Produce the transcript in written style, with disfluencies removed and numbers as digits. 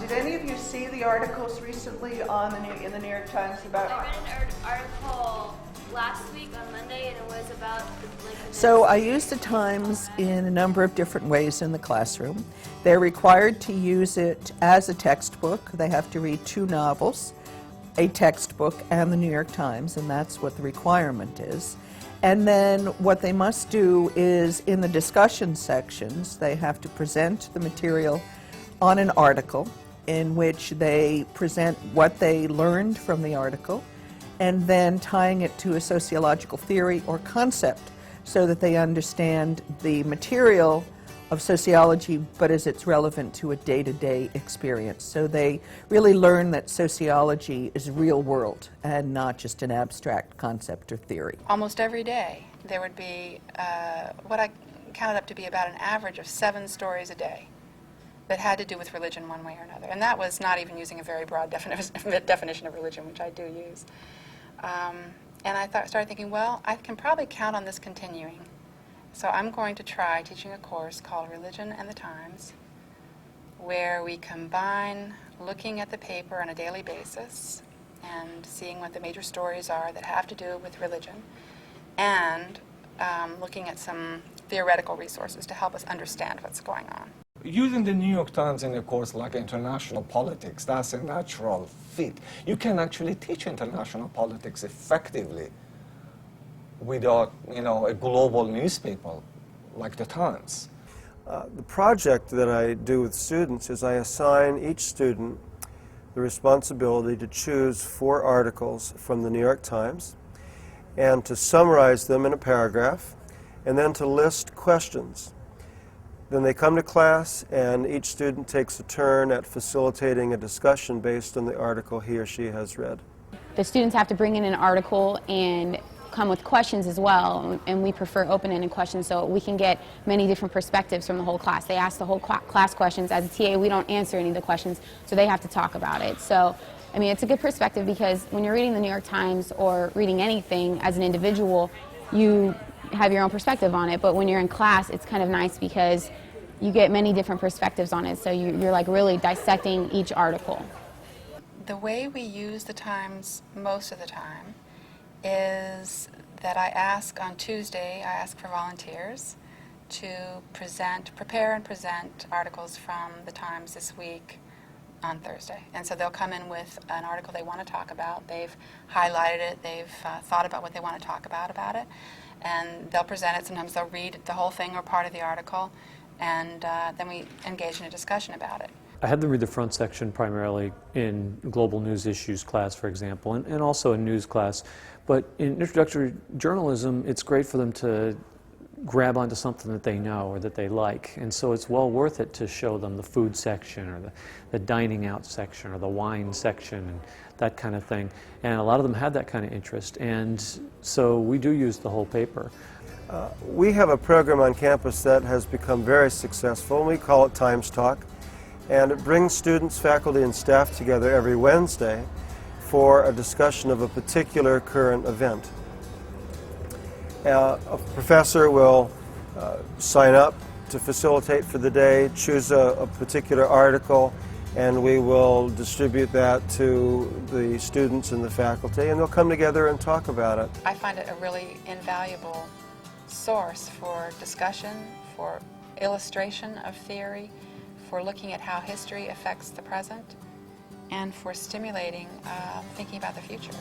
Did any of you see the articles recently on in the New York Times about? I read an article last week on Monday, and it was about So I use the Times in a number of different ways in the classroom. They're required to use it as a textbook. They have to read 2 novels, a textbook, and the New York Times, and that's what the requirement is. And then what they must do is, in the discussion sections, they have to present the material on an article in which they present what they learned from the article, and then tying it to a sociological theory or concept so that they understand the material of sociology, but as it's relevant to a day-to-day experience. So they really learn that sociology is real world and not just an abstract concept or theory. Almost every day there would be what I counted up to be about an average of 7 stories a day that had to do with religion one way or another. And that was not even using a very broad definition of religion, which I do use. And I started thinking, well, I can probably count on this continuing. So I'm going to try teaching a course called Religion and the Times, where we combine looking at the paper on a daily basis and seeing what the major stories are that have to do with religion, and looking at some theoretical resources to help us understand what's going on. Using the New York Times in a course like international politics, that's a natural fit. You can actually teach international politics effectively without, a global newspaper like the Times. The project that I do with students is I assign each student the responsibility to choose 4 articles from the New York Times and to summarize them in a paragraph, and then to list questions. Then they come to class, and each student takes a turn at facilitating a discussion based on the article he or she has read. The students have to bring in an article and come with questions as well, and we prefer open-ended questions so we can get many different perspectives from the whole class. They ask the whole class questions. As a TA, we don't answer any of the questions, so they have to talk about it. So, I mean, it's a good perspective because when you're reading the New York Times or reading anything as an individual, you have your own perspective on it, but when you're in class, it's kind of nice because you get many different perspectives on it, so you're like really dissecting each article. The way we use the Times most of the time is that I ask on Tuesday, I ask for volunteers to prepare and present articles from the Times this week on Thursday. And so they'll come in with an article they want to talk about. They've highlighted it, they've thought about what they want to talk about it, and they'll present it. Sometimes they'll read the whole thing or part of the article, and then we engage in a discussion about it. I had them read the front section primarily in global news issues class, for example, and also in news class. But in introductory journalism, it's great for them to grab onto something that they know or that they like. And so it's well worth it to show them the food section or the dining out section or the wine section and that kind of thing. And a lot of them had that kind of interest. And so we do use the whole paper. We have a program on campus that has become very successful, and we call it Times Talk. And it brings students, faculty, and staff together every Wednesday for a discussion of a particular current event. A professor will sign up to facilitate for the day, choose a particular article, and we will distribute that to the students and the faculty, and they'll come together and talk about it. I find it a really invaluable source for discussion, for illustration of theory, for looking at how history affects the present, and for stimulating thinking about the future.